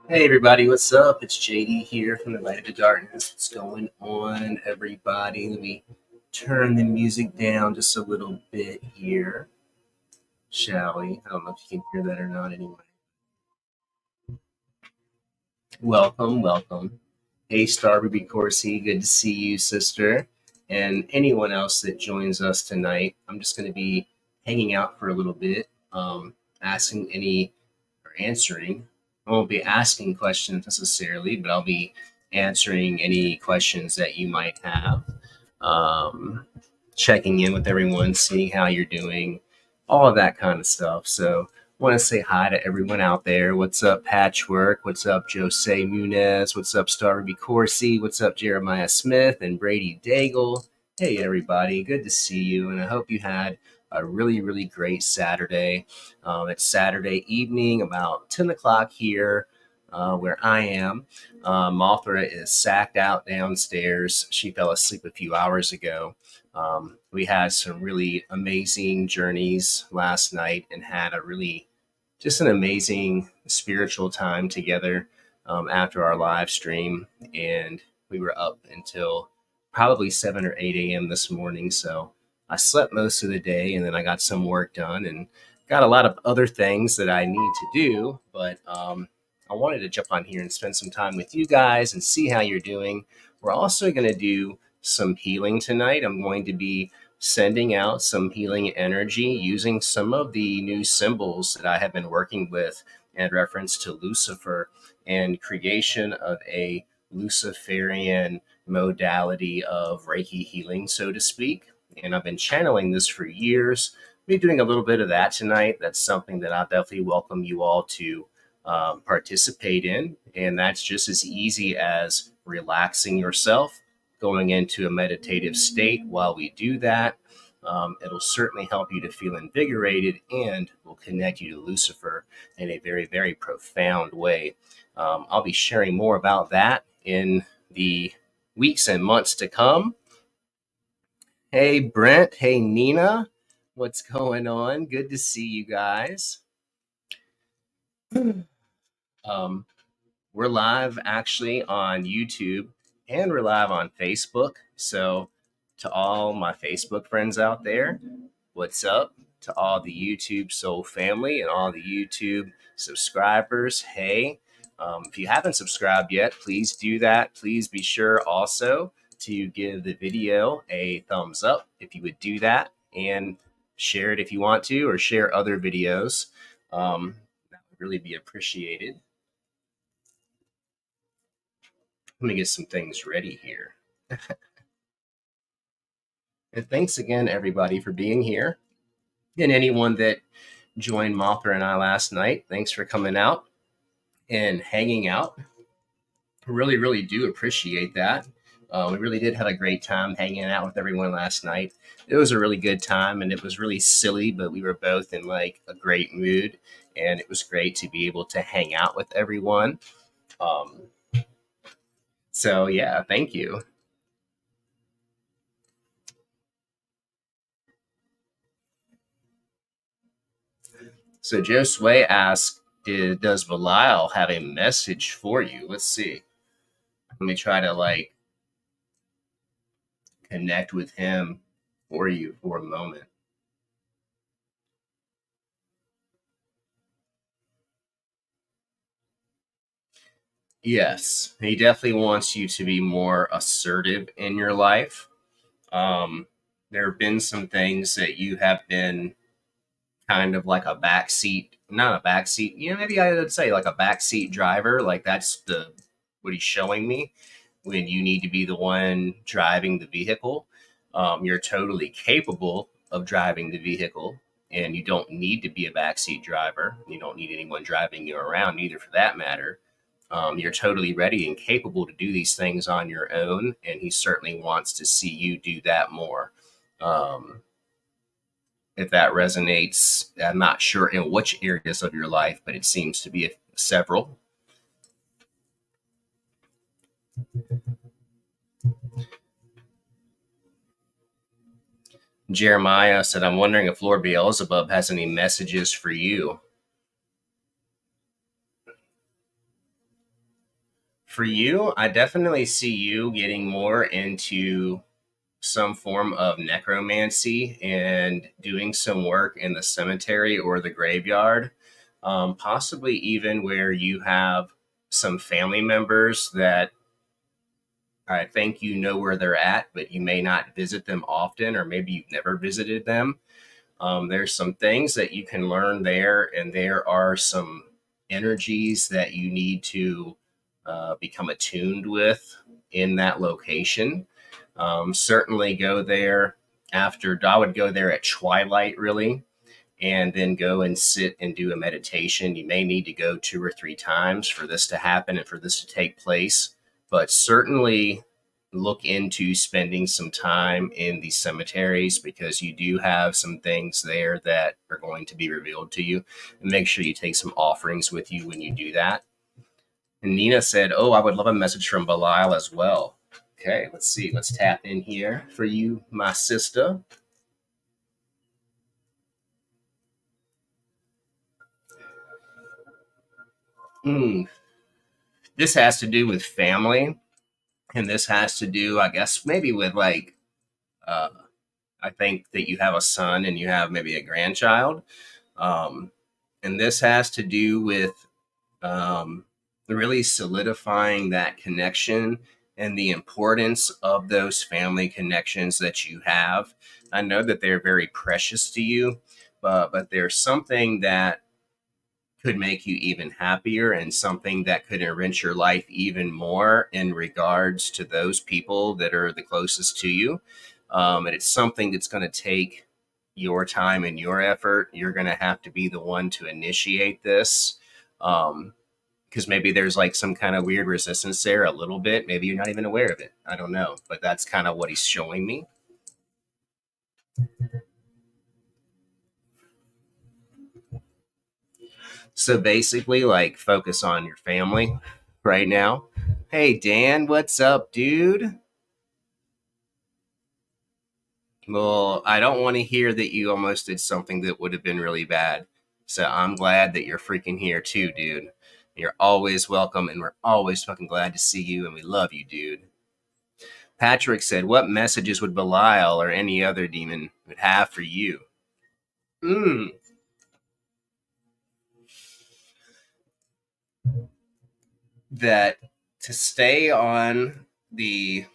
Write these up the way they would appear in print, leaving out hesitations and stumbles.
Hey everybody, what's up? It's JD here from the Light of the Darkness. What's going on, everybody? Let me turn the music down just a little bit here, shall we? I don't know if you can hear that or not anyway. Welcome, welcome. Hey Star Ruby Corsi, good to see you, sister. And anyone else that joins us tonight, I'm just going to be hanging out for a little bit, asking any or answering. I won't be asking questions necessarily, but I'll be answering any questions that you might have. Um, Checking in with everyone, seeing how you're doing, all of that kind of stuff. So, want to say hi to everyone out there. What's up, Patchwork? What's up, Jose Munez? What's up, Star Ruby Corsi? What's up, Jeremiah Smith and Brady Daigle? Hey, everybody. Good to see you. And I hope you had a really, really great Saturday. It's Saturday evening, about 10 o'clock here where I am. Mothra is sacked out downstairs. She fell asleep a few hours ago. We had some really amazing journeys last night and had a really just an amazing spiritual time together after our live stream. And we were up until probably 7 or 8 a.m. this morning. So I slept most of the day and then I got some work done and got a lot of other things that I need to do. But I wanted to jump on here and spend some time with you guys and see how you're doing. We're also going to do some healing tonight. I'm going to be sending out some healing energy using some of the new symbols that I have been working with in reference to Lucifer and creation of a Luciferian modality of Reiki healing, so to speak. And I've been channeling this for years. Be doing a little bit of that tonight. That's something that I definitely welcome you all to participate in. And that's just as easy as relaxing yourself, going into a meditative state while we do that. It'll certainly help you to feel invigorated and will connect you to Lucifer in a very, very profound way. I'll be sharing more about that in the weeks and months to come. Hey, Brent. Hey, Nina. What's going on? Good to see you guys. Um, we're live actually on YouTube and we're live on Facebook. So, to all my Facebook friends out there, what's up? To all the YouTube Soul family and all the YouTube subscribers, hey, if you haven't subscribed yet, please do that. Please be sure also to give the video a thumbs up if you would do that and share it if you want to, or share other videos. That would really be appreciated. Let me get some things ready here. And thanks again, everybody, for being here. And anyone that joined Mothra and I last night, thanks for coming out and hanging out. Really, really do appreciate that. We really did have a great time hanging out with everyone last night. It was a really good time and it was really silly, but we were both in like a great mood and it was great to be able to hang out with everyone. Um, so, yeah, thank you. So, Joe Sway asked, does Belial have a message for you? Let's see. Let me try to like connect with him for you for a moment. Yes, he definitely wants you to be more assertive in your life. There have been some things that you have been kind of like a backseat, not a backseat, maybe I would say like a backseat driver. Like that's the what he's showing me when you need to be the one driving the vehicle. You're totally capable of driving the vehicle and you don't need to be a backseat driver. You don't need anyone driving you around either for that matter. You're totally ready and capable to do these things on your own, and he certainly wants to see you do that more. Um, if that resonates, I'm not sure in which areas of your life, but it seems to be several. Jeremiah said, I'm wondering if Lord Beelzebub has any messages for you. For you, I definitely see you getting more into some form of necromancy and doing some work in the cemetery or the graveyard, possibly even where you have some family members that I think you know where they're at, but you may not visit them often, or maybe you've never visited them. There's some things that you can learn there, and there are some energies that you need to become attuned with in that location. Certainly go there after, I would go there at twilight, really, and then go and sit and do a meditation. You may need to go 2 or 3 times for this to happen and for this to take place, but certainly look into spending some time in these cemeteries because you do have some things there that are going to be revealed to you. And make sure you take some offerings with you when you do that. And Nina said, "Oh, I would love a message from Belial as well." Okay, let's see. Let's tap in here for you, my sister. Mm, this has to do with family, and this has to do, I guess, maybe with like, uh, I think that you have a son and you have maybe a grandchild. Um, and this has to do with um, really solidifying that connection and the importance of those family connections that you have. I know that they're very precious to you, but there's something that could make you even happier and something that could enrich your life even more in regards to those people that are the closest to you. And it's something that's going to take your time and your effort. You're going to have to be the one to initiate this. Because maybe there's like some kind of weird resistance there a little bit. Maybe you're not even aware of it. I don't know. But that's kind of what he's showing me. So basically, like, focus on your family right now. Hey, Dan, what's up, dude? Well, I don't want to hear that you almost did something that would have been really bad. So I'm glad that you're freaking here too, dude. You're always welcome, and we're always fucking glad to see you, and we love you, dude. Patrick said, "What messages would Belial or any other demon would have for you?" Mm, that to stay on the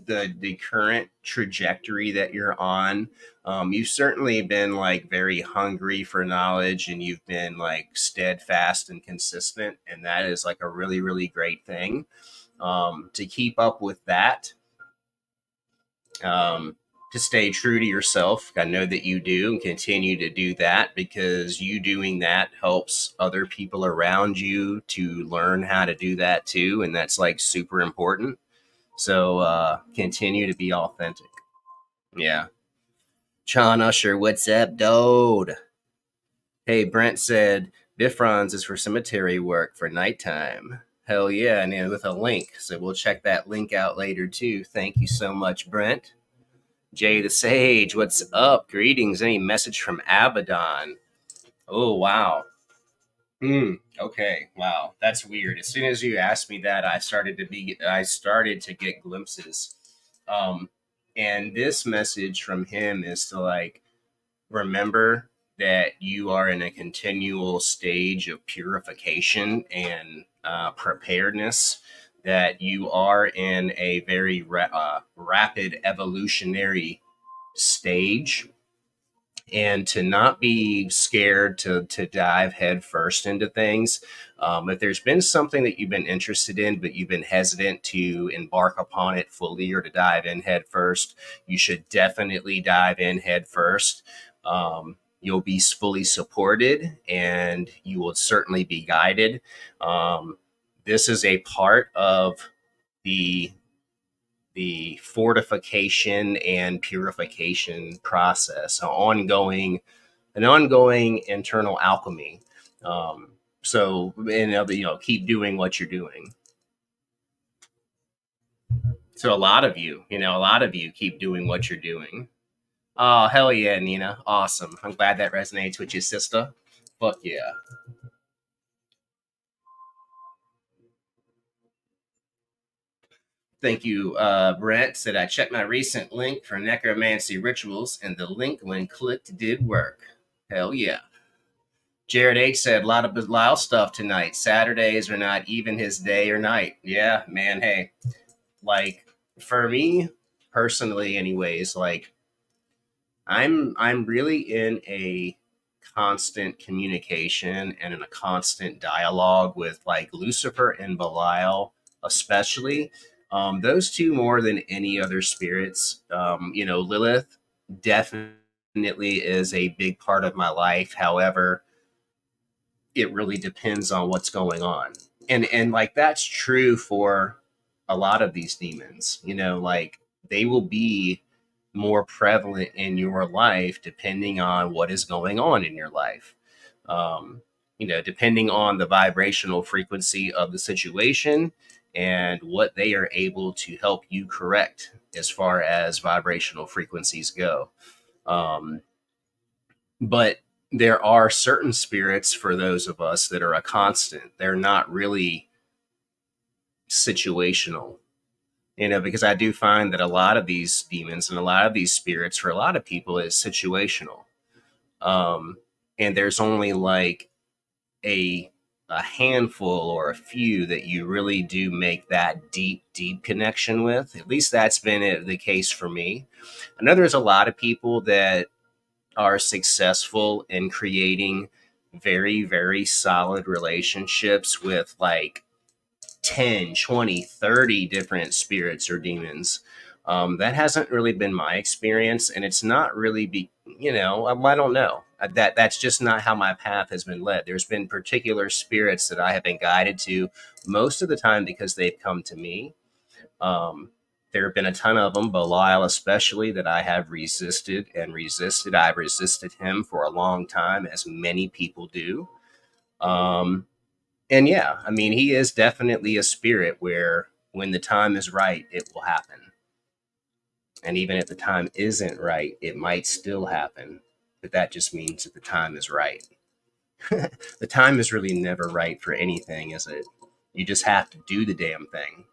the current trajectory that you're on. You've certainly been like very hungry for knowledge, and you've been like steadfast and consistent, and that is like a really really great thing. To keep up with that, um, to stay true to yourself. I know that you do, and continue to do that because you doing that helps other people around you to learn how to do that too, and that's like super important. So continue to be authentic. Yeah. Sean Usher, what's up, dude? Hey, Brent said Bifrons is for cemetery work for nighttime. Hell yeah, and with a link. So we'll check that link out later too. Thank you so much, Brent. Jay the Sage, what's up? Greetings. Any message from Abaddon? Oh wow. Okay. Wow. That's weird. As soon as you asked me that, I started to get glimpses. Um, and this message from him is to like remember that you are in a continual stage of purification and preparedness. That you are in a very rapid evolutionary stage, and to not be scared to dive head first into things. If there's been something that you've been interested in, but you've been hesitant to embark upon it fully or to dive in head first, you should definitely dive in head first. You'll be fully supported and you will certainly be guided. This is a part of the fortification and purification process, an ongoing internal alchemy. So, and keep doing what you're doing. So, a lot of you keep doing what you're doing. Oh, hell yeah, Nina. Awesome. I'm glad that resonates with your sister. Fuck yeah. Thank you, Brent. Said I checked my recent link for necromancy rituals, and the link, when clicked, did work. Hell yeah. Jared H said a lot of Belial stuff tonight. Saturdays are not even his day or night. Yeah, man. Hey, like for me personally, anyways, like I'm really in a constant communication and in a constant dialogue with like Lucifer and Belial, especially. Those two more than any other spirits. Lilith definitely is a big part of my life. However, it really depends on what's going on. And like that's true for a lot of these demons. Like they will be more prevalent in your life depending on what is going on in your life. Depending on the vibrational frequency of the situation and what they are able to help you correct as far as vibrational frequencies go. But there are certain spirits for those of us that are a constant. They're not really situational, because I do find that a lot of these demons and a lot of these spirits for a lot of people is situational. And there's only like a handful or a few that you really do make that deep connection with. At least that's been the case for me. I know there's a lot of people that are successful in creating very, very solid relationships with like 10, 20, 30 different spirits or demons. That hasn't really been my experience, and it's not really I don't know. That's just not how my path has been led. There's been particular spirits that I have been guided to most of the time because they've come to me. Um, there have been a ton of them, Belial especially, that I have resisted and resisted. I've resisted him for a long time, as many people do. Um, and yeah, I mean, he is definitely a spirit where when the time is right, it will happen. And even if the time isn't right, it might still happen. But that just means that the time is right. The time is really never right for anything, is it? You just have to do the damn thing.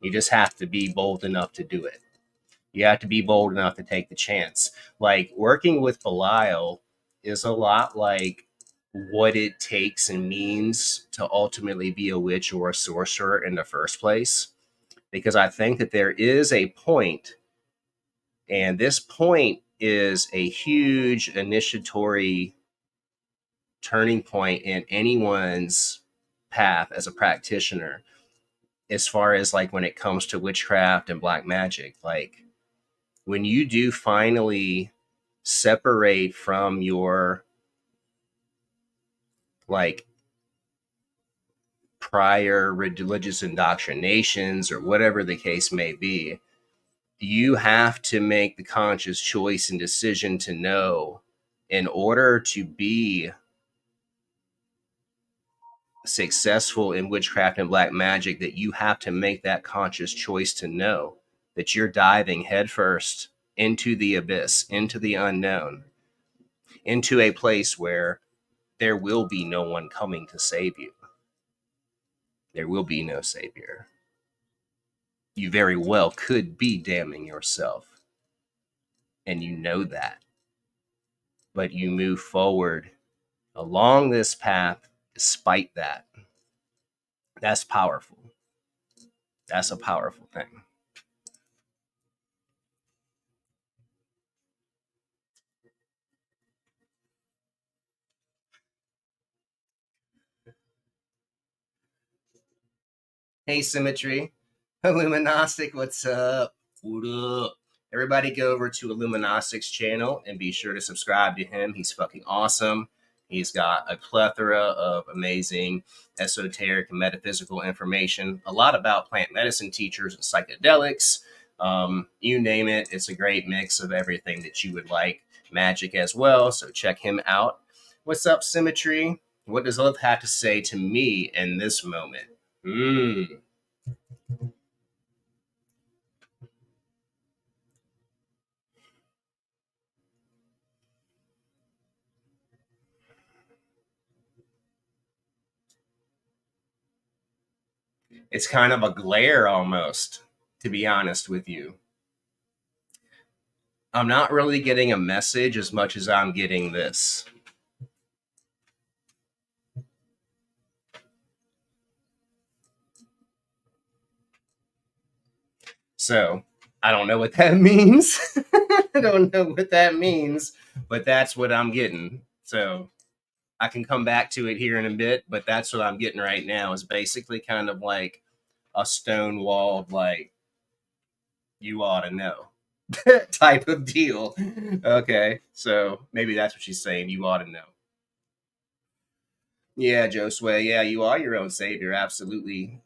You just have to be bold enough to do it. You have to be bold enough to take the chance. Like working with Belial is a lot like what it takes and means to ultimately be a witch or a sorcerer in the first place. Because I think that there is a point, and this point is a huge initiatory turning point in anyone's path as a practitioner, as far as like when it comes to witchcraft and black magic. Like when you do finally separate from your like prior religious indoctrinations or whatever the case may be, you have to make the conscious choice and decision to know, in order to be successful in witchcraft and black magic, that you have to make that conscious choice to know that you're diving headfirst into the abyss, into the unknown, into a place where there will be no one coming to save you. There will be no savior. You very well could be damning yourself, and you know that. But you move forward along this path despite that. That's powerful. That's a powerful thing. Hey, Symmetry. Luminostic, what's up? What up? Everybody go over to Luminostics channel and be sure to subscribe to him. He's fucking awesome. He's got a plethora of amazing esoteric and metaphysical information, a lot about plant medicine teachers and psychedelics. You name it, it's a great mix of everything that you would like. Magic as well, so check him out. What's up, Symmetry? What does love have to say to me in this moment? Hmm. It's kind of a glare almost. to be honest with you. I'm not really getting a message as much as I'm getting this. So I don't know what that means. I don't know what that means, but that's what I'm getting. So I can come back to it here in a bit, but that's what I'm getting right now is basically kind of like a stone-walled, like, you ought to know type of deal. Okay, so maybe that's what she's saying. You ought to know. Yeah, Josue. Yeah, you are your own savior. Absolutely.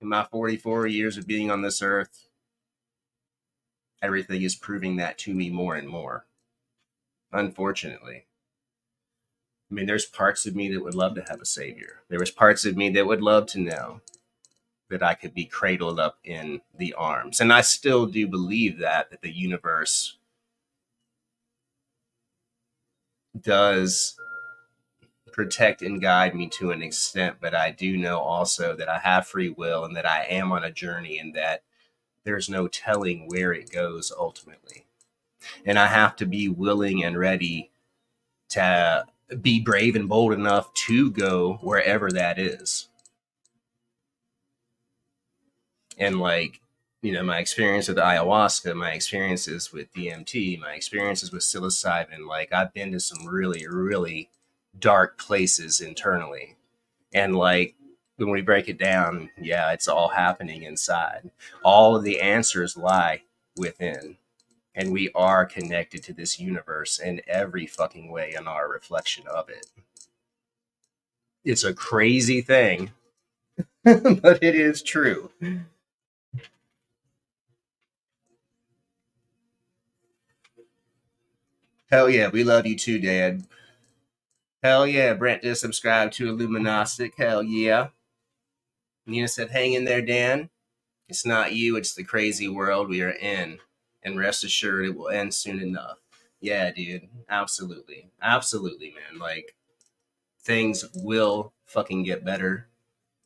In my 44 years of being on this earth, everything is proving that to me more and more. Unfortunately. I mean, there's parts of me that would love to have a savior. There was parts of me that would love to know that I could be cradled up in the arms. And I still do believe that the universe does protect and guide me to an extent, but I do know also that I have free will and that I am on a journey and that there's no telling where it goes ultimately. And I have to be willing and ready to be brave and bold enough to go wherever that is. And like, my experience with ayahuasca, my experiences with DMT, my experiences with psilocybin, like I've been to some really, really dark places internally. And like when we break it down, yeah, it's all happening inside. All of the answers lie within. And we are connected to this universe in every fucking way in our reflection of it. It's a crazy thing, but it is true. Hell yeah, we love you too, Dad. Hell yeah, Brent just subscribed to a Luminostic. Hell yeah. Nina said, hang in there, Dan. It's not you, it's the crazy world we are in. And rest assured, it will end soon enough. Yeah, dude. Absolutely. Absolutely, man. Like, things will fucking get better.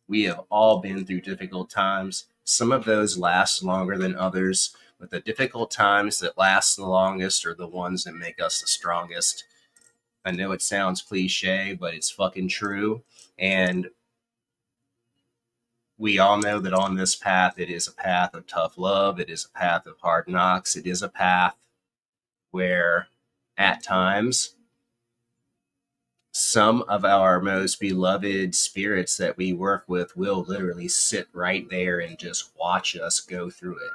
We have all been through difficult times. Some of those last longer than others, but the difficult times that last the longest are the ones that make us the strongest. I know it sounds cliche, but it's fucking true. And we all know that on this path, it is a path of tough love. It is a path of hard knocks. It is a path where at times some of our most beloved spirits that we work with will literally sit right there and just watch us go through it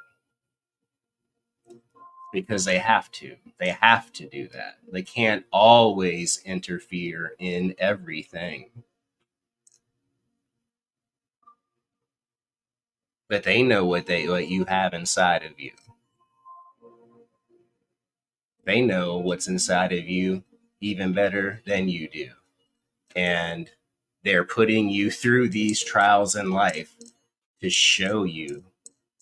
because they have to. They have to do that. They can't always interfere in everything, but they know what you have inside of you. They know what's inside of you even better than you do. And they're putting you through these trials in life to show you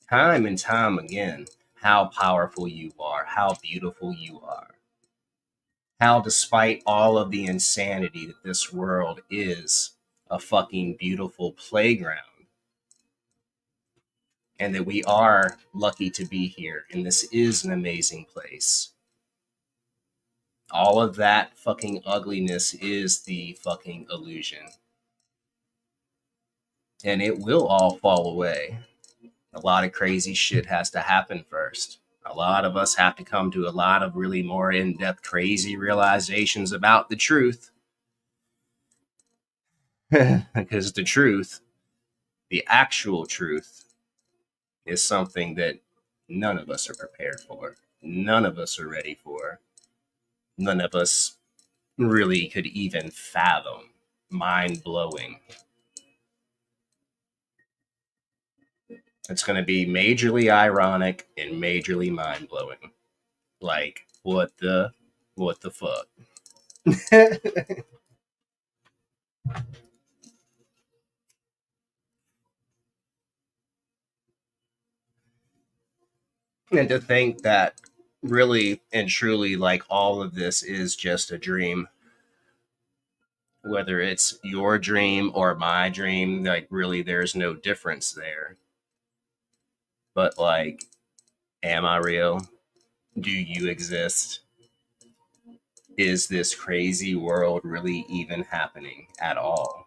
time and time again how powerful you are, how beautiful you are, how despite all of the insanity that this world is a fucking beautiful playground, and that we are lucky to be here and this is an amazing place. All of that fucking ugliness is the fucking illusion. And it will all fall away. A lot of crazy shit has to happen first. A lot of us have to come to a lot of really more in-depth, crazy realizations about the truth. Because the truth, the actual truth, is something that none of us are prepared for. None of us are ready for. None of us really could even fathom. Mind blowing. It's going to be majorly ironic and majorly mind blowing. Like, what the fuck? And to think that really and truly, like, all of this is just a dream, whether it's your dream or my dream, like, really, there's no difference there. But like, am I real? Do you exist? Is this crazy world really even happening at all?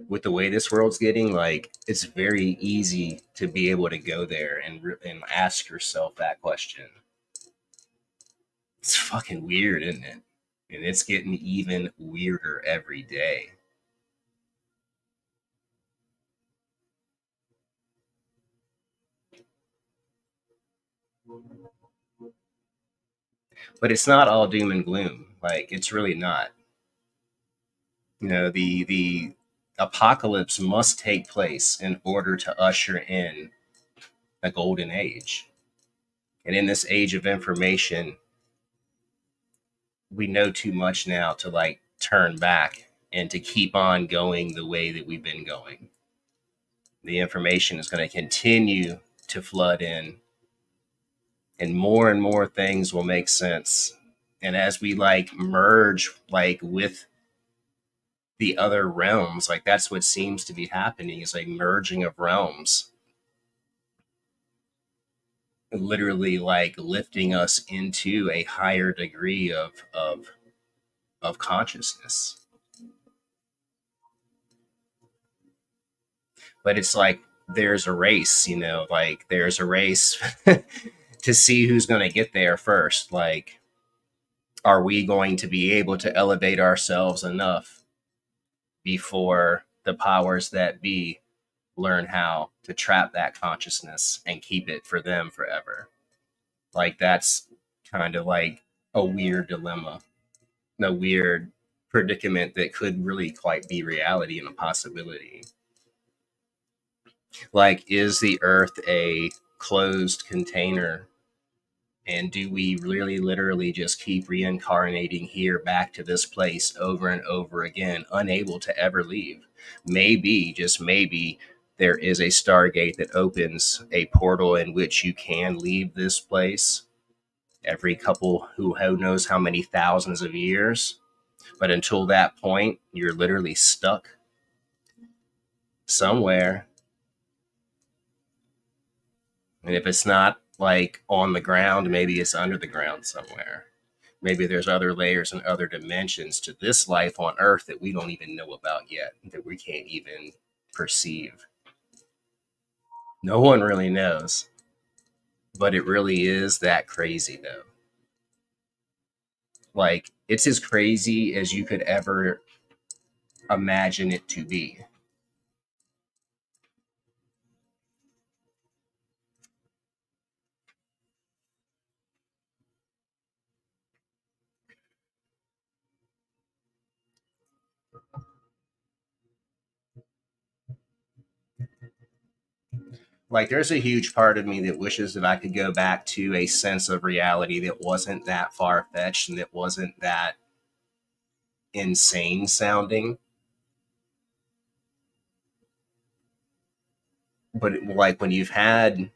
With the way this world's getting, like, it's very easy to be able to go there and ask yourself that question. It's fucking weird, isn't it? And it's getting even weirder every day. But it's not all doom and gloom. Like, it's really not. The apocalypse must take place in order to usher in a golden age. And in this age of information, we know too much now to like turn back and to keep on going the way that we've been going. The information is going to continue to flood in, and more things will make sense. And as we like merge like with the other realms, like that's what seems to be happening, is like merging of realms, literally like lifting us into a higher degree of consciousness. But it's like there's a race, like there's a race to see who's going to get there first. Like, are we going to be able to elevate ourselves enough before the powers that be learn how to trap that consciousness and keep it for them forever? Like, that's kind of like a weird dilemma, a weird predicament that could really quite be reality and a possibility. Like, is the earth a closed container? And do we really literally just keep reincarnating here back to this place over and over again, unable to ever leave? Maybe, just maybe, there is a stargate that opens a portal in which you can leave this place every couple who knows how many thousands of years. But until that point, you're literally stuck somewhere. And if it's not like on the ground, maybe it's under the ground somewhere. Maybe there's other layers and other dimensions to this life on Earth that we don't even know about yet, that we can't even perceive. No one really knows. But it really is that crazy, though. Like, it's as crazy as you could ever imagine it to be. Like, there's a huge part of me that wishes that I could go back to a sense of reality that wasn't that far fetched and that wasn't that insane sounding. But like, when you've had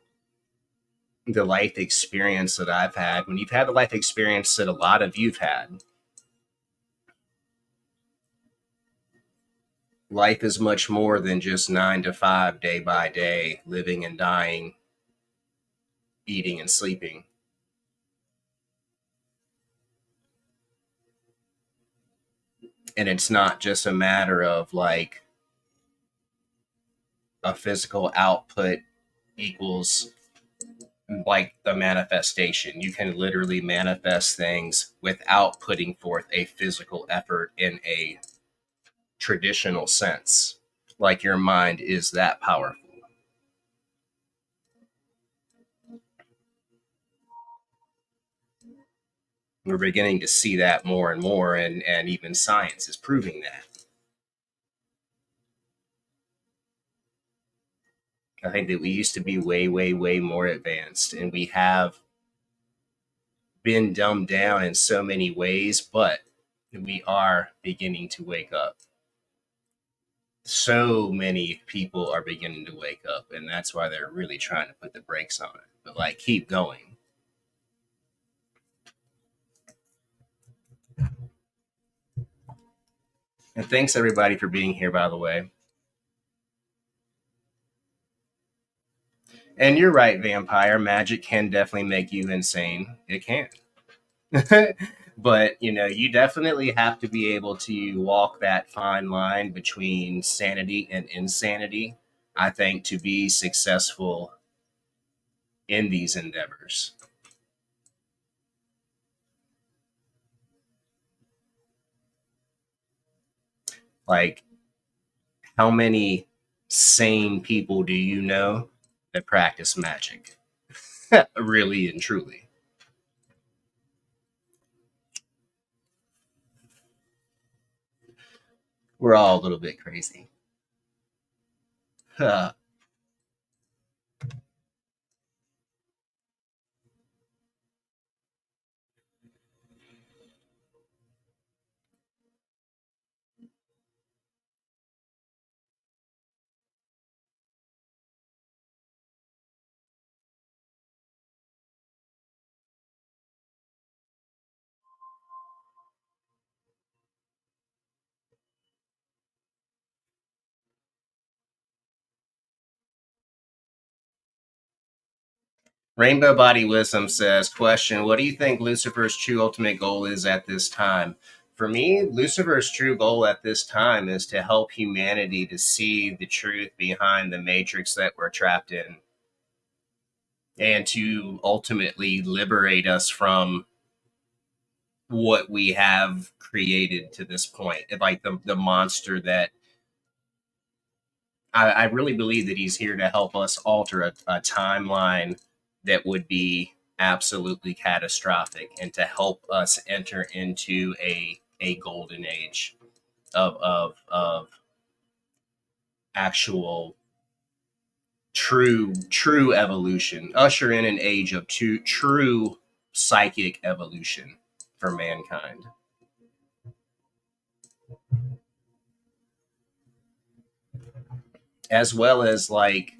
the life experience that I've had, when you've had the life experience that a lot of you've had, life is much more than just 9 to 5, day by day, living and dying, eating and sleeping. And it's not just a matter of like a physical output equals like the manifestation. You can literally manifest things without putting forth a physical effort in a traditional sense. Like, your mind is that powerful. We're beginning to see that more and more, and even science is proving that. I think that we used to be way, way, way more advanced, and we have been dumbed down in so many ways, but we are beginning to wake up. So many people are beginning to wake up, and that's why they're really trying to put the brakes on it. But like, keep going. And thanks everybody for being here, by the way. And you're right, vampire. Magic can definitely make you insane. It can. But, you definitely have to be able to walk that fine line between sanity and insanity, I think, to be successful in these endeavors. Like, how many sane people do you know that practice magic? Really and truly. We're all a little bit crazy. Rainbow Body Wisdom says, question, what do you think Lucifer's true ultimate goal is at this time? For me, Lucifer's true goal at this time is to help humanity to see the truth behind the matrix that we're trapped in and to ultimately liberate us from what we have created to this point. Like the monster that I really believe that he's here to help us alter a timeline that would be absolutely catastrophic and to help us enter into a golden age of actual true evolution, usher in an age of true psychic evolution for mankind, as well as like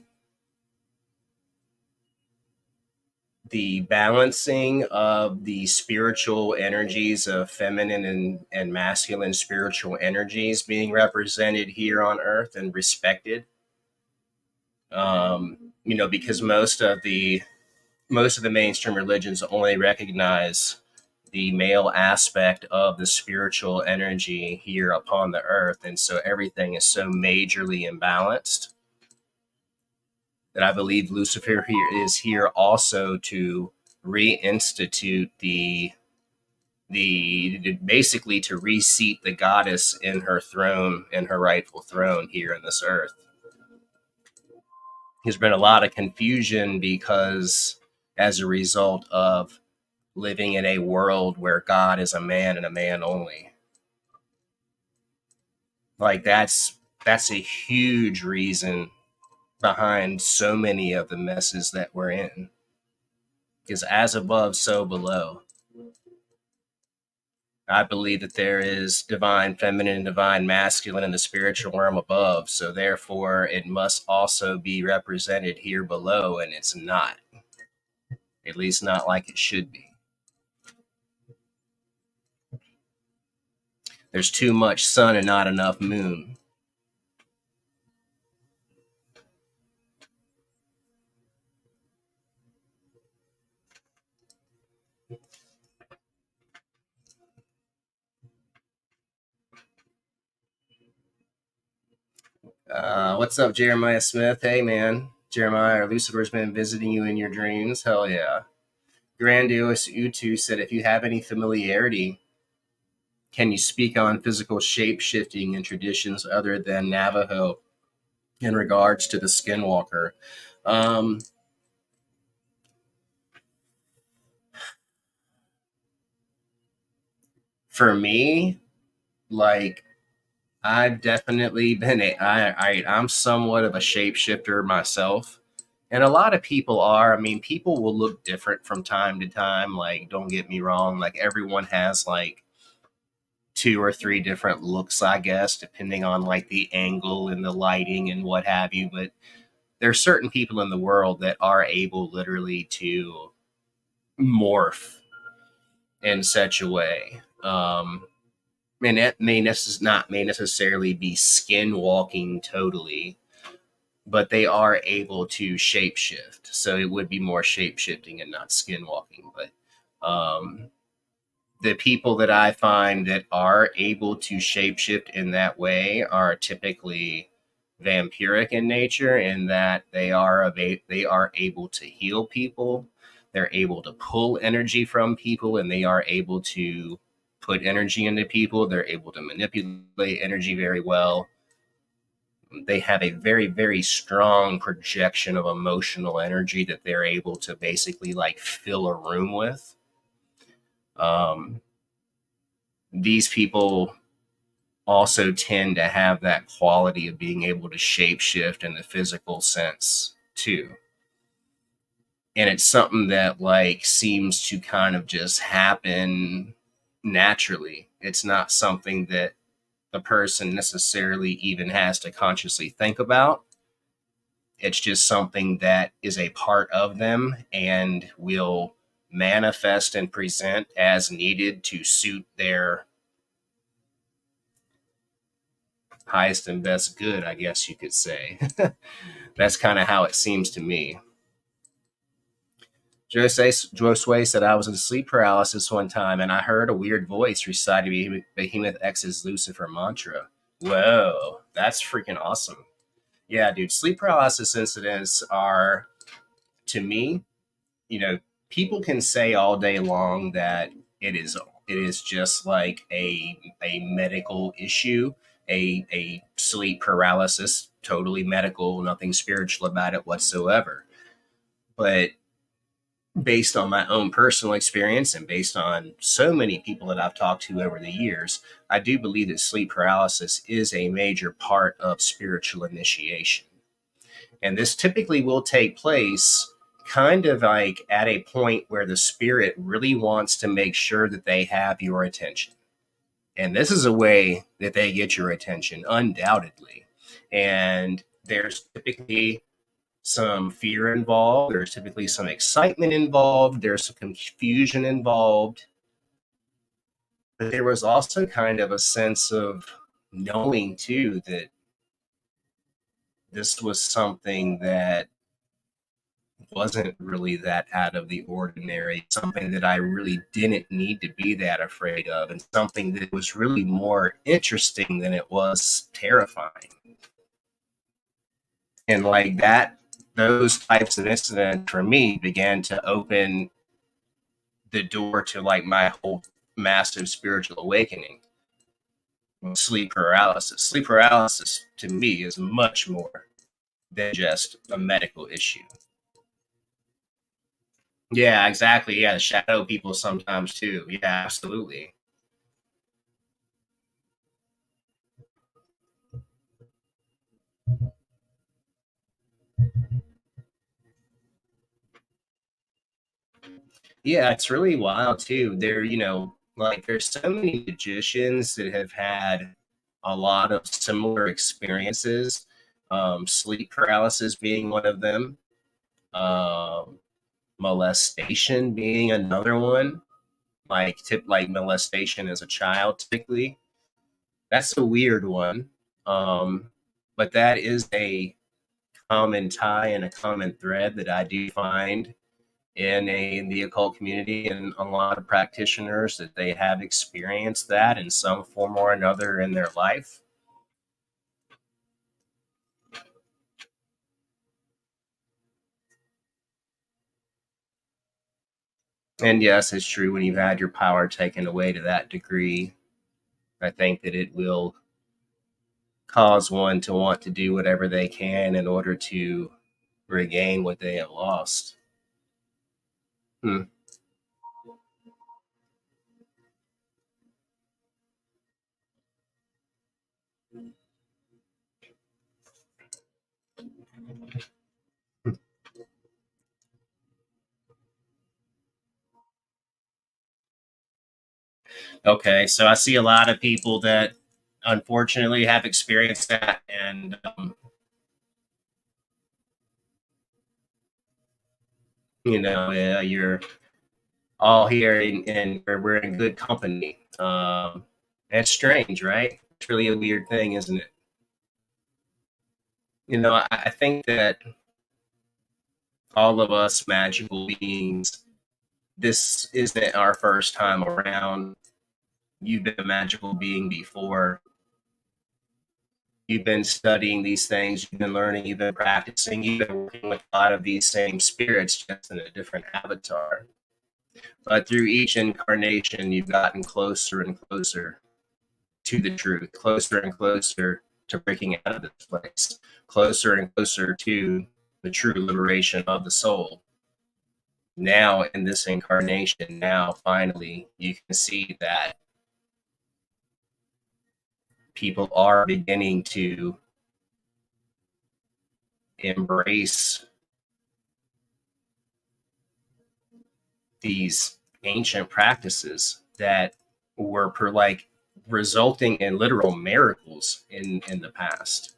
the balancing of the spiritual energies of feminine and masculine spiritual energies being represented here on earth and respected. Because most of the mainstream religions only recognize the male aspect of the spiritual energy here upon the earth, and so everything is so majorly imbalanced that I believe Lucifer here is here also to reinstitute the basically to reseat the goddess in her throne, in her rightful throne here in this earth. There's been a lot of confusion because as a result of living in a world where God is a man and a man only. Like that's a huge reason behind so many of the messes that we're in. Because as above, so below. I believe that there is divine feminine and divine masculine in the spiritual realm above. So therefore, it must also be represented here below, and it's not. At least not like it should be. There's too much sun and not enough moon. What's up, Jeremiah Smith? Hey, man. Jeremiah, Lucifer's been visiting you in your dreams. Hell yeah. Grandiose Utu said, if you have any familiarity, can you speak on physical shape shifting in traditions other than Navajo in regards to the skinwalker? Um, for me, like I've definitely been I'm somewhat of a shapeshifter myself. And a lot of people are. I mean, people will look different from time to time. Like, don't get me wrong. Like, everyone has like two or three different looks, I guess, depending on like the angle and the lighting and what have you. But there are certain people in the world that are able literally to morph in such a way. And it may necessarily be skinwalking totally, but they are able to shapeshift. So it would be more shapeshifting and not skinwalking. But the people that I find that are able to shapeshift in that way are typically vampiric in nature, in that they are able to heal people, they're able to pull energy from people, and they are able to put energy into people. They're able to manipulate energy very well. They have a very, very strong projection of emotional energy that they're able to basically like fill a room with. um, these people also tend to have that quality of being able to shapeshift in the physical sense too. And it's something that like seems to kind of just happen naturally. It's not something that the person necessarily even has to consciously think about. It's just something that is a part of them and will manifest and present as needed to suit their highest and best good, I guess you could say. That's kind of how it seems to me. Josue said, I was in sleep paralysis one time and I heard a weird voice reciting Behemoth X's Lucifer mantra. Whoa, that's freaking awesome. Yeah, dude, sleep paralysis incidents are, to me, you know, people can say all day long that it is just like a medical issue, a sleep paralysis, totally medical, nothing spiritual about it whatsoever. But based on my own personal experience and based on so many people that I've talked to over the years, I do believe that sleep paralysis is a major part of spiritual initiation. And this typically will take place kind of like at a point where the spirit really wants to make sure that they have your attention. And this is a way that they get your attention, undoubtedly. And there's typically some fear involved, there's typically some excitement involved, there's some confusion involved. But there was also kind of a sense of knowing, too, that this was something that wasn't really that out of the ordinary, something that I really didn't need to be that afraid of, and something that was really more interesting than it was terrifying. And like that, those types of incidents for me began to open the door to like my whole massive spiritual awakening. Sleep paralysis. Sleep paralysis to me is much more than just a medical issue. Yeah, exactly. Yeah, the shadow people sometimes too. Yeah, absolutely. Yeah, it's really wild too. Like there's so many magicians that have had a lot of similar experiences. Sleep paralysis being one of them. Um, Molestation being another one. Like molestation as a child, typically. That's a weird one. But that is a common tie and a common thread that I do find in the occult community, and a lot of practitioners that they have experienced that in some form or another in their life. And yes, it's true, when you've had your power taken away to that degree, I think that it will cause one to want to do whatever they can in order to regain what they have lost. Hmm. Okay, so I see a lot of people that unfortunately have experienced that, and you're all here, and we're in good company. And it's strange, right? It's really a weird thing, isn't it? You know, I think that all of us magical beings, this isn't our first time around. You've been a magical being before. You've been studying these things, you've been learning, you've been practicing, you've been working with a lot of these same spirits just in a different avatar. But through each incarnation, you've gotten closer and closer to the truth, closer and closer to breaking out of this place, closer and closer to the true liberation of the soul. Now, in this incarnation, now finally, you can see that people are beginning to embrace these ancient practices that were resulting in literal miracles in the past.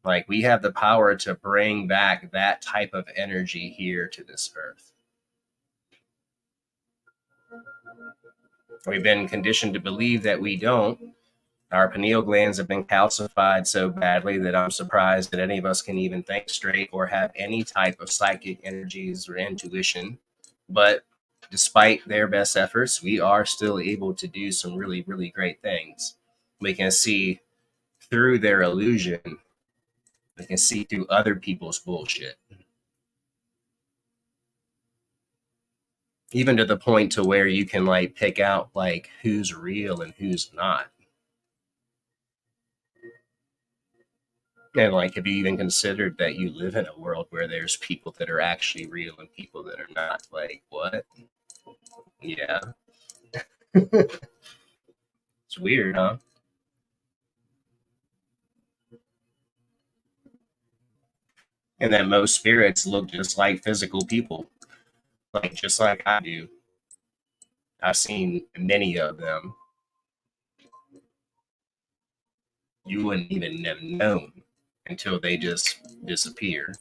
Like, we have the power to bring back that type of energy here to this earth. We've been conditioned to believe that we don't. Our pineal glands have been calcified so badly that I'm surprised that any of us can even think straight or have any type of psychic energies or intuition. But despite their best efforts, we are still able to do some really, really great things. We can see through their illusion, we can see through other people's bullshit. Even to the point to where you can like pick out like who's real and who's not. And like, have you even considered that you live in a world where there's people that are actually real and people that are not? Like, what? Yeah. It's weird, huh? And that most spirits look just like physical people, like just like I do. I've seen many of them. You wouldn't even have known until they just disappear.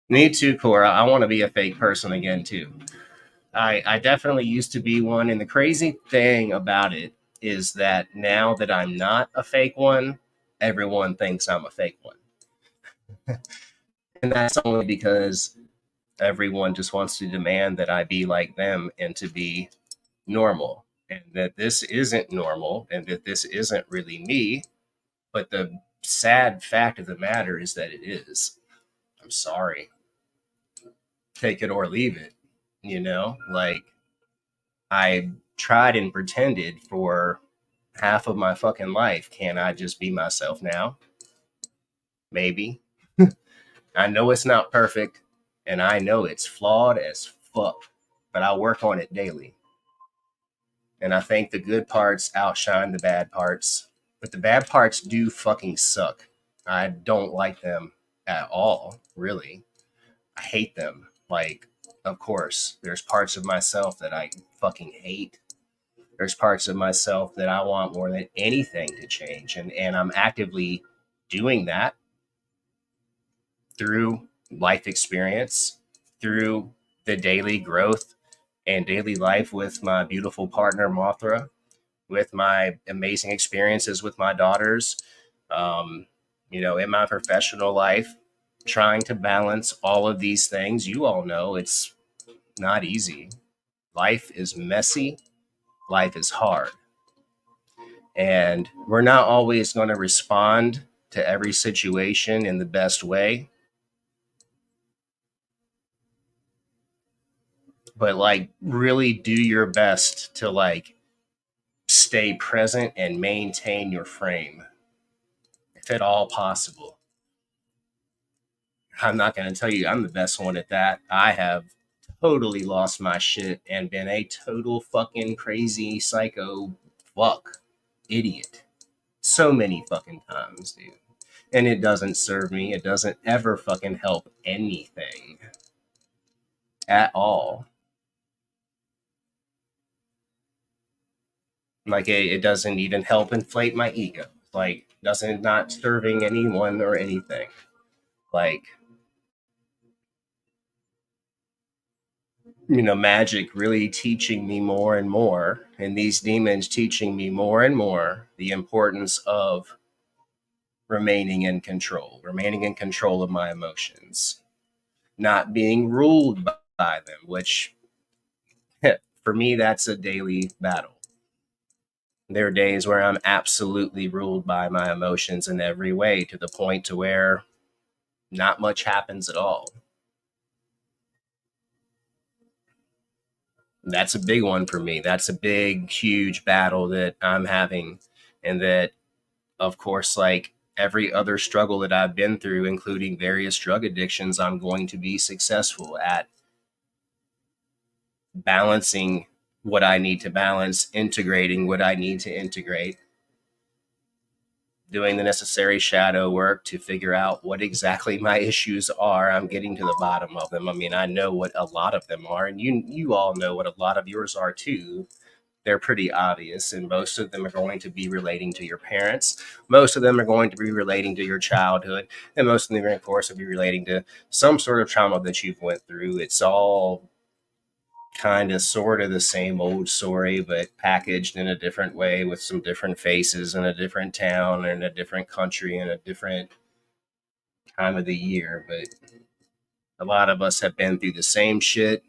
Me too, Cora. I want to be a fake person again too. I definitely used to be one, and the crazy thing about it is that now that I'm not a fake one, everyone thinks I'm a fake one, and that's only because everyone just wants to demand that I be like them and to be normal, and that this isn't normal, and that this isn't really me. But the sad fact of the matter is that it is. I'm sorry. Take it or leave it. You know, like, I tried and pretended for half of my fucking life. Can I just be myself now? Maybe. I know it's not perfect and I know it's flawed as fuck, but I work on it daily. And I think the good parts outshine the bad parts, but the bad parts do fucking suck. I don't like them at all, really. I hate them. Like, of course, there's parts of myself that I fucking hate. There's parts of myself that I want more than anything to change. And I'm actively doing that through life experience, through the daily growth and daily life with my beautiful partner, Mothra, with my amazing experiences with my daughters, um, in my professional life, trying to balance all of these things. You all know it's not easy. Life is messy, life is hard. And we're not always going to respond to every situation in the best way. But like, really do your best to like stay present and maintain your frame if at all possible. I'm not going to tell you I'm the best one at that. I have totally lost my shit and been a total fucking crazy psycho fuck idiot so many fucking times, dude. And it doesn't serve me. It doesn't ever fucking help anything at all. Like, it doesn't even help inflate my ego. Like, doesn't not serving anyone or anything. Like, magic really teaching me more and more, and these demons teaching me more and more the importance of remaining in control of my emotions, not being ruled by them, which for me, that's a daily battle. There are days where I'm absolutely ruled by my emotions in every way to the point to where not much happens at all. That's a big one for me. That's a big, huge battle that I'm having. And that, of course, like every other struggle that I've been through, including various drug addictions, I'm going to be successful at balancing what I need to balance, integrating what I need to integrate, doing the necessary shadow work to figure out what exactly my issues are. I'm getting to the bottom of them. I mean, I know what a lot of them are, and you all know what a lot of yours are too. They're pretty obvious, and most of them are going to be relating to your parents. Most of them are going to be relating to your childhood, and most of them, of course, will be relating to some sort of trauma that you've went through. It's all kind of sort of the same old story, but packaged in a different way with some different faces in a different town and a different country and a different time of the year. But a lot of us have been through the same shit.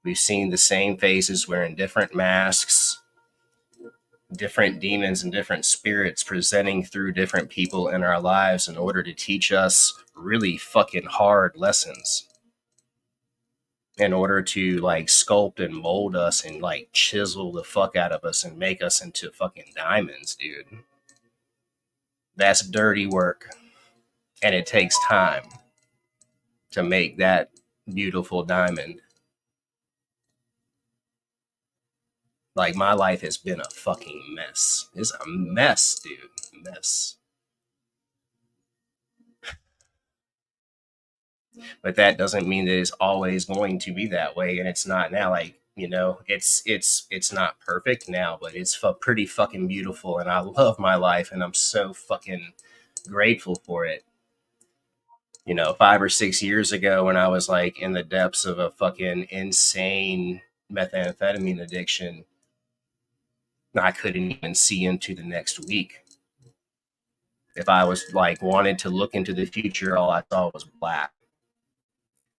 We've seen the same faces wearing different masks, different demons and different spirits presenting through different people in our lives in order to teach us really fucking hard lessons, in order to like sculpt and mold us and like chisel the fuck out of us and make us into fucking diamonds, dude. That's dirty work. And it takes time to make that beautiful diamond. Like my life has been a fucking mess. It's a mess, dude. Mess. But that doesn't mean that it's always going to be that way, and it's not now. Like, it's not perfect now, but it's pretty fucking beautiful, and I love my life, and I'm so fucking grateful for it. 5 or 6 years ago, when I was like in the depths of a fucking insane methamphetamine addiction, I couldn't even see into the next week. If I was like wanted to look into the future, all I saw was black.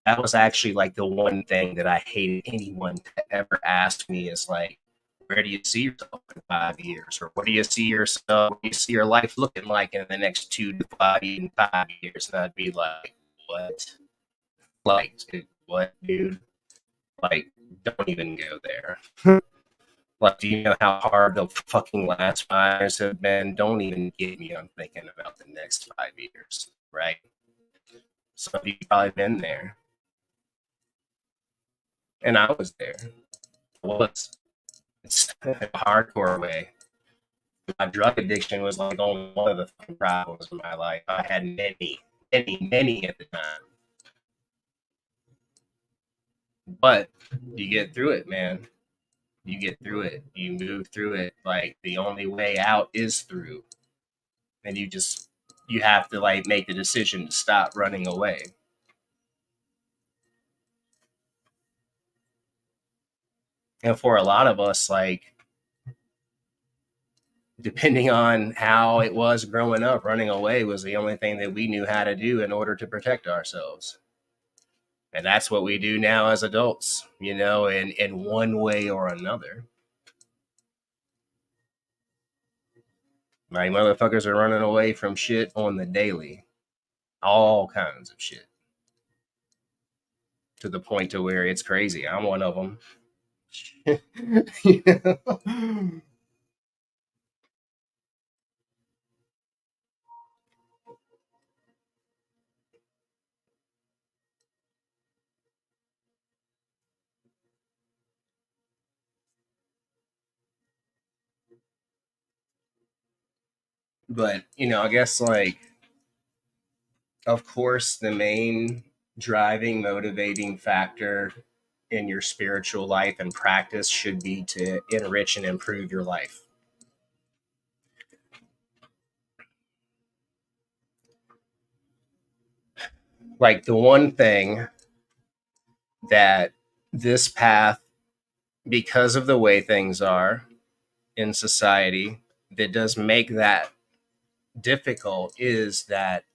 That was actually like the one thing that I hated anyone to ever ask me is like, where do you see yourself in 5 years? Or what do you see yourself, what do you see your life looking like in the next 2 to 5 years? And I'd be like, what? Like, dude, what, dude? Like, don't even go there. Like, do you know how hard the fucking last 5 years have been? Don't even get me on thinking about the next 5 years, right? Some of you probably been there. And I was there. I was. It's a hardcore way. My drug addiction was like only one of the fucking problems in my life. I had many, many, many at the time. But you get through it, man. You get through it. You move through it. Like the only way out is through. And you have to like make the decision to stop running away. And for a lot of us, like depending on how it was growing up, running away was the only thing that we knew how to do in order to protect ourselves. And that's what we do now as adults, in one way or another. Like motherfuckers are running away from shit on the daily. All kinds of shit. To the point to where it's crazy. I'm one of them. But, I guess like of course the main driving motivating factor in your spiritual life and practice should be to enrich and improve your life. Like the one thing that this path, because of the way things are in society, that does make that difficult is that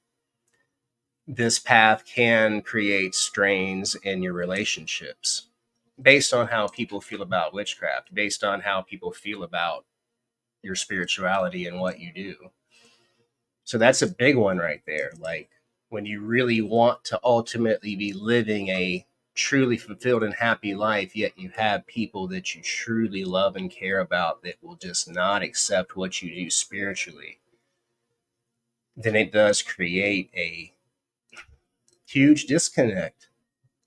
this path can create strains in your relationships based on how people feel about witchcraft, based on how people feel about your spirituality and what you do. So that's a big one right there. Like when you really want to ultimately be living a truly fulfilled and happy life, yet you have people that you truly love and care about that will just not accept what you do spiritually, then it does create a huge disconnect.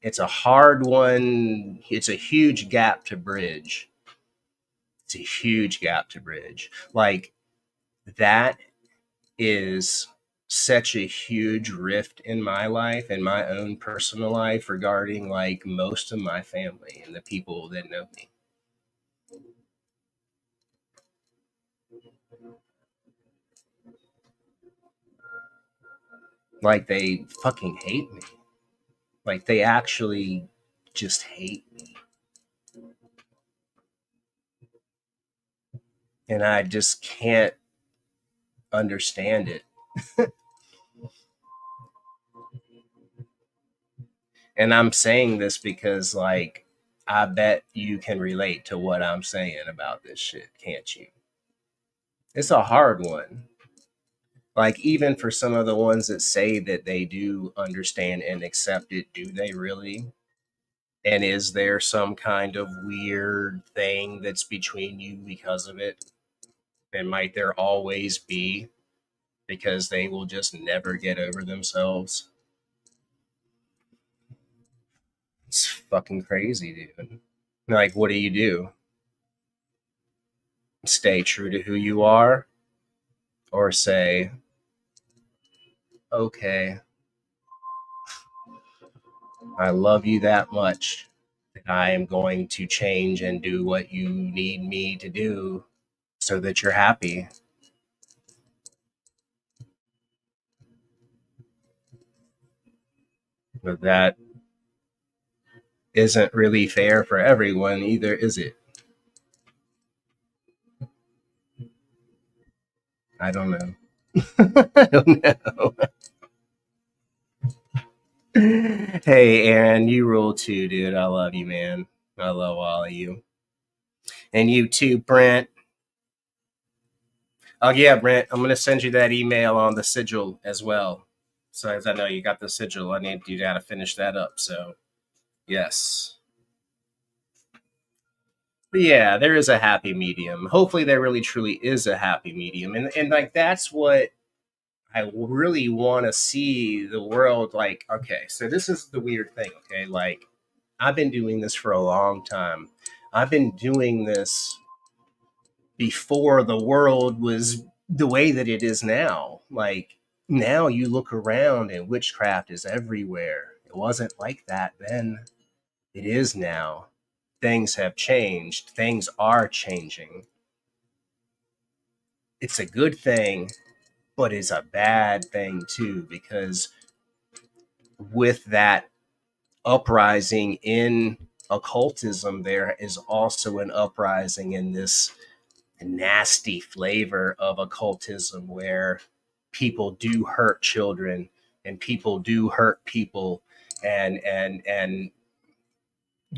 It's a hard one. It's a huge gap to bridge. It's a huge gap to bridge. Like that is such a huge rift in my life and my own personal life regarding like most of my family and the people that know me. Like they fucking hate me. Like they actually just hate me. And I just can't understand it. And I'm saying this because like I bet you can relate to what I'm saying about this shit, can't you? It's a hard one. Like even for some of the ones that say that they do understand and accept it, do they really? And is there some kind of weird thing that's between you because of it? And might there always be because they will just never get over themselves? It's fucking crazy, dude. Like, what do? Stay true to who you are? Or say, okay, I love you that much that I am going to change and do what you need me to do so that you're happy. But that isn't really fair for everyone either, is it? I don't know. I don't know. Hey, Aaron, you rule too, dude. I love you, man. I love all of you. And you too, Brent. Oh, yeah, Brent, I'm going to send you that email on the sigil as well. So, as I know you got the sigil, I need you to finish that up. So, yes. But yeah, there is a happy medium. Hopefully, there really truly is a happy medium. And like, that's what I really want to see the world like. Okay, so this is the weird thing. Okay, like, I've been doing this for a long time. I've been doing this before the world was the way that it is now. Like now you look around and witchcraft is everywhere. It wasn't like that then. It is now. Things have changed. Things are changing. It's a good thing, but it's a bad thing too, because with that uprising in occultism, there is also an uprising in this nasty flavor of occultism where people do hurt children and people do hurt people and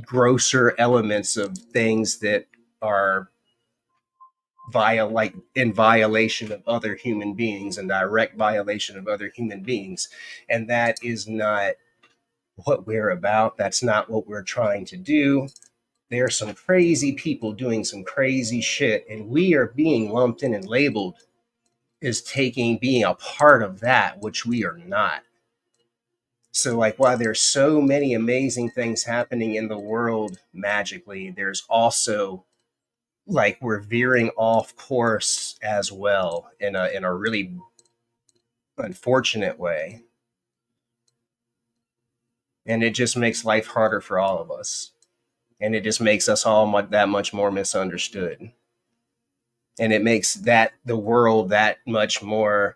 grosser elements of things that are like in violation of other human beings and direct violation of other human beings, and that is not what we're about. That's not what we're trying to do. There are some crazy people doing some crazy shit, and we are being lumped in and labeled as being a part of that, which we are not. So, like, while there's so many amazing things happening in the world magically, there's also like we're veering off course as well in a really unfortunate way, and it just makes life harder for all of us, and it just makes us all that much more misunderstood, and it makes that the world that much more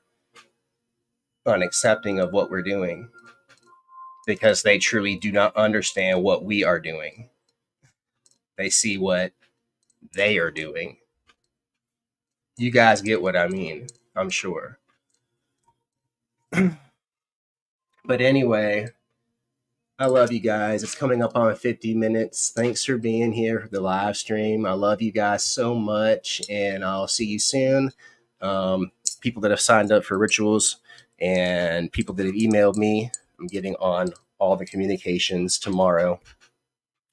unaccepting of what we're doing because they truly do not understand what we are doing. they see what they are doing. You guys get what I mean, I'm sure. But anyway, I love you guys. It's coming up on 50 minutes. Thanks for being here for the live stream. I love you guys so much, and I'll see you soon. People that have signed up for rituals and people that have emailed me, I'm getting on all the communications tomorrow.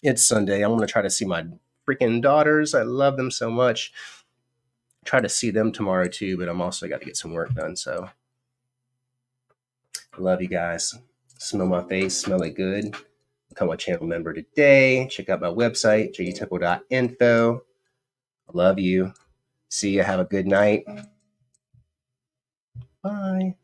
It's Sunday. I'm going to try to see my freaking daughters. I love them so much. Try to see them tomorrow too, but I'm also got to get some work done. So I love you guys. Smell my face. Smell it good. Become a channel member today. Check out my website, jdtemple.info. I love you. See you. Have a good night. Bye.